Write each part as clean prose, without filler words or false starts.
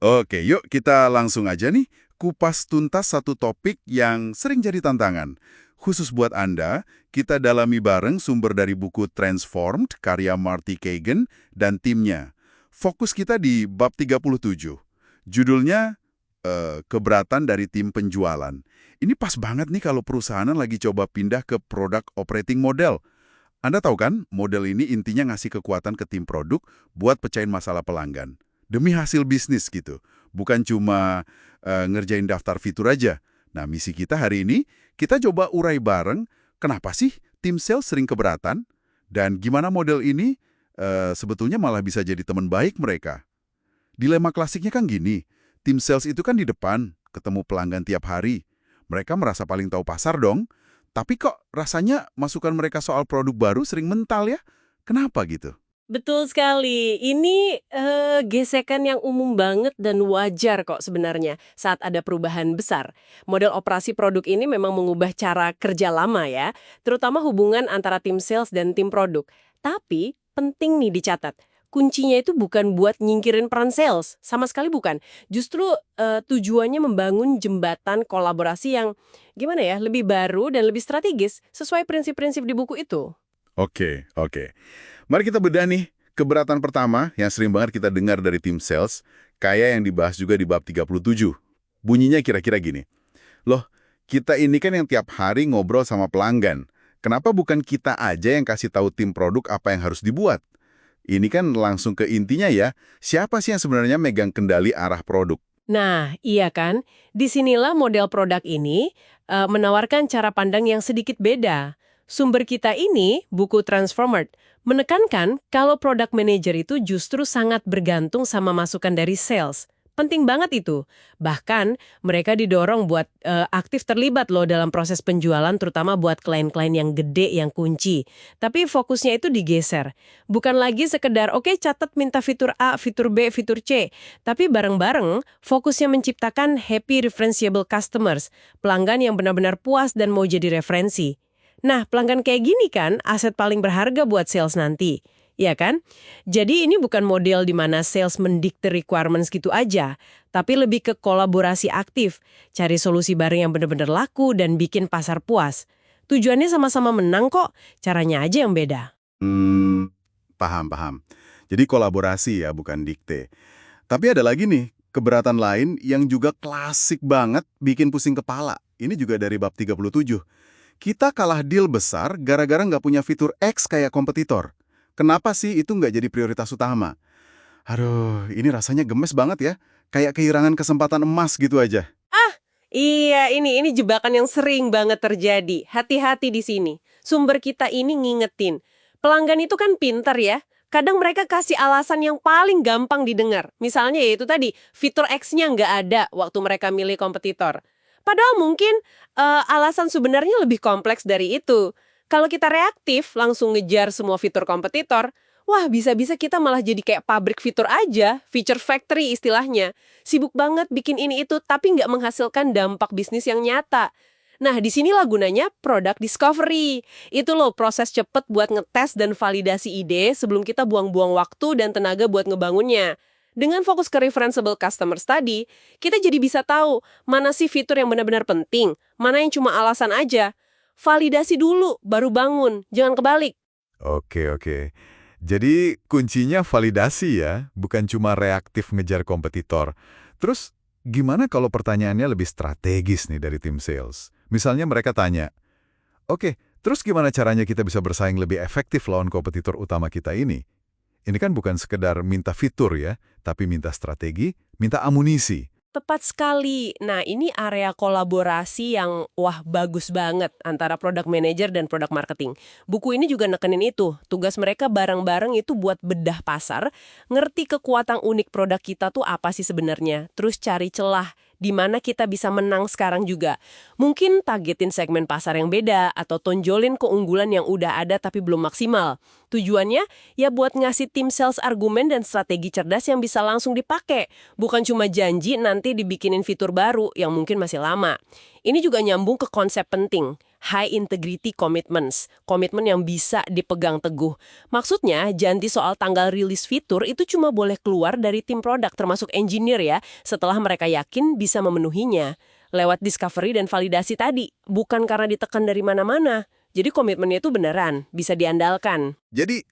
Oke, yuk kita langsung aja nih kupas tuntas satu topik yang sering jadi tantangan. Khusus buat Anda, kita dalami bareng sumber dari buku Transformed, karya Marty Kagan dan timnya. Fokus kita di bab 37. Judulnya, Keberatan dari Tim Penjualan. Ini pas banget nih kalau perusahaan lagi coba pindah ke produk operating model. Anda tahu kan, model ini intinya ngasih kekuatan ke tim produk buat pecahin masalah pelanggan. Demi hasil bisnis gitu. Bukan cuma ngerjain daftar fitur aja. Nah, misi kita hari ini, kita coba urai bareng kenapa sih tim sales sering keberatan dan gimana model ini sebetulnya malah bisa jadi teman baik mereka. Dilema klasiknya kan gini, tim sales itu kan di depan, ketemu pelanggan tiap hari. Mereka merasa paling tahu pasar dong, tapi kok rasanya masukan mereka soal produk baru sering mental ya? Kenapa gitu? Betul sekali. Ini gesekan yang umum banget dan wajar kok sebenarnya saat ada perubahan besar. Model operasi produk ini memang mengubah cara kerja lama ya, terutama hubungan antara tim sales dan tim produk. Tapi penting nih dicatat, kuncinya itu bukan buat nyingkirin peran sales, sama sekali bukan. Justru tujuannya membangun jembatan kolaborasi yang gimana ya, lebih baru dan lebih strategis sesuai prinsip-prinsip di buku itu. Oke, oke. Mari kita bedah nih. Keberatan pertama yang sering banget kita dengar dari tim sales, kayak yang dibahas juga di bab 37. Bunyinya kira-kira gini. Loh, kita ini kan yang tiap hari ngobrol sama pelanggan. Kenapa bukan kita aja yang kasih tahu tim produk apa yang harus dibuat? Ini kan langsung ke intinya ya, siapa sih yang sebenarnya megang kendali arah produk? Nah, iya kan? Disinilah model produk ini menawarkan cara pandang yang sedikit beda. Sumber kita ini, buku Transformed, menekankan kalau product manager itu justru sangat bergantung sama masukan dari sales. Penting banget itu. Bahkan, mereka didorong buat aktif terlibat loh dalam proses penjualan, terutama buat klien-klien yang gede, yang kunci. Tapi fokusnya itu digeser. Bukan lagi sekedar, oke catat minta fitur A, fitur B, fitur C. Tapi bareng-bareng, fokusnya menciptakan happy referenceable customers, pelanggan yang benar-benar puas dan mau jadi referensi. Nah, pelanggan kayak gini kan aset paling berharga buat sales nanti. Ya kan? Jadi ini bukan model di mana sales mendikte requirements gitu aja, tapi lebih ke kolaborasi aktif, cari solusi bareng yang benar-benar laku dan bikin pasar puas. Tujuannya sama-sama menang kok, caranya aja yang beda. Paham. Jadi kolaborasi ya, bukan dikte. Tapi ada lagi nih, keberatan lain yang juga klasik banget bikin pusing kepala. Ini juga dari bab 37. Kita kalah deal besar gara-gara nggak punya fitur X kayak kompetitor. Kenapa sih itu nggak jadi prioritas utama? Aduh, ini rasanya gemes banget ya. Kayak kehilangan kesempatan emas gitu aja. Iya, ini jebakan yang sering banget terjadi. Hati-hati di sini. Sumber kita ini ngingetin. Pelanggan itu kan pintar ya. Kadang mereka kasih alasan yang paling gampang didengar. Misalnya yaitu tadi, fitur X-nya nggak ada waktu mereka milih kompetitor. Padahal mungkin alasan sebenarnya lebih kompleks dari itu. Kalau kita reaktif, langsung ngejar semua fitur kompetitor, wah bisa-bisa kita malah jadi kayak pabrik fitur aja, feature factory istilahnya. Sibuk banget bikin ini itu, tapi nggak menghasilkan dampak bisnis yang nyata. Nah, disinilah gunanya product discovery. Itu loh proses cepet buat ngetes dan validasi ide sebelum kita buang-buang waktu dan tenaga buat ngebangunnya. Dengan fokus ke referenceable customers tadi, kita jadi bisa tahu mana sih fitur yang benar-benar penting, mana yang cuma alasan aja. Validasi dulu, baru bangun, jangan kebalik. Oke. Jadi kuncinya validasi ya, bukan cuma reaktif ngejar kompetitor. Terus gimana kalau pertanyaannya lebih strategis nih dari tim sales? Misalnya mereka tanya, oke, terus gimana caranya kita bisa bersaing lebih efektif lawan kompetitor utama kita ini? Ini kan bukan sekedar minta fitur ya, tapi minta strategi, minta amunisi. Tepat sekali. Nah, ini area kolaborasi yang wah bagus banget antara product manager dan product marketing. Buku ini juga nekenin itu. Tugas mereka bareng-bareng itu buat bedah pasar, ngerti kekuatan unik produk kita tuh apa sih sebenarnya, terus cari celah di mana kita bisa menang sekarang juga. Mungkin targetin segmen pasar yang beda atau tonjolin keunggulan yang udah ada tapi belum maksimal. Tujuannya ya buat ngasih tim sales argumen dan strategi cerdas yang bisa langsung dipakai. Bukan cuma janji nanti dibikinin fitur baru yang mungkin masih lama. Ini juga nyambung ke konsep penting. high integrity commitments, komitmen yang bisa dipegang teguh. Maksudnya, janji soal tanggal rilis fitur itu cuma boleh keluar dari tim produk termasuk engineer ya, setelah mereka yakin bisa memenuhinya. Lewat discovery dan validasi tadi, bukan karena ditekan dari mana-mana. Jadi komitmennya itu beneran, bisa diandalkan. Jadi,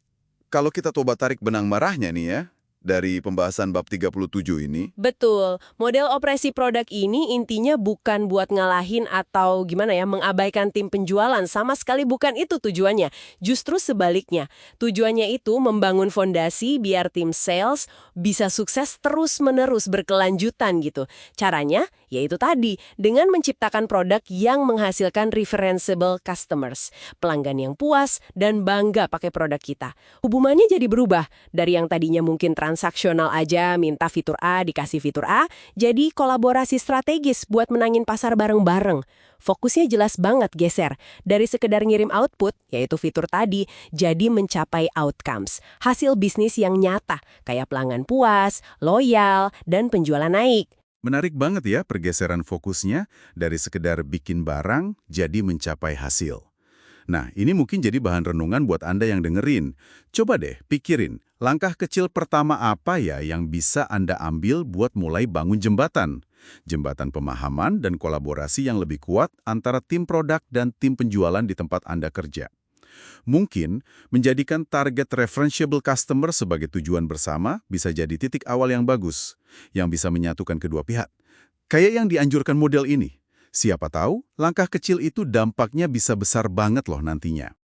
kalau kita coba tarik benang merahnya nih ya, dari pembahasan bab 37 ini, Betul, model operasi produk ini intinya bukan buat ngalahin atau gimana ya, mengabaikan tim penjualan, sama sekali bukan itu tujuannya. Justru sebaliknya, tujuannya itu membangun fondasi biar tim sales bisa sukses terus-menerus berkelanjutan gitu. Caranya, yaitu tadi, dengan menciptakan produk yang menghasilkan referenceable customers, pelanggan yang puas dan bangga pakai produk kita. Hubungannya jadi berubah, dari yang tadinya mungkin transaksional aja, minta fitur A, dikasih fitur A, jadi kolaborasi strategis buat menangin pasar bareng-bareng. Fokusnya jelas banget geser, dari sekedar ngirim output, yaitu fitur tadi, jadi mencapai outcomes, hasil bisnis yang nyata, kayak pelanggan puas, loyal, dan penjualan naik. menarik banget ya pergeseran fokusnya dari sekedar bikin barang jadi mencapai hasil. Nah, ini mungkin jadi bahan renungan buat Anda yang dengerin. Coba deh pikirin, langkah kecil pertama apa ya yang bisa Anda ambil buat mulai bangun jembatan? Jembatan pemahaman dan kolaborasi yang lebih kuat antara tim produk dan tim penjualan di tempat Anda kerja. Mungkin menjadikan target referenceable customer sebagai tujuan bersama bisa jadi titik awal yang bagus, yang bisa menyatukan kedua pihak. Kayak yang dianjurkan model ini. Siapa tahu, langkah kecil itu dampaknya bisa besar banget loh nantinya.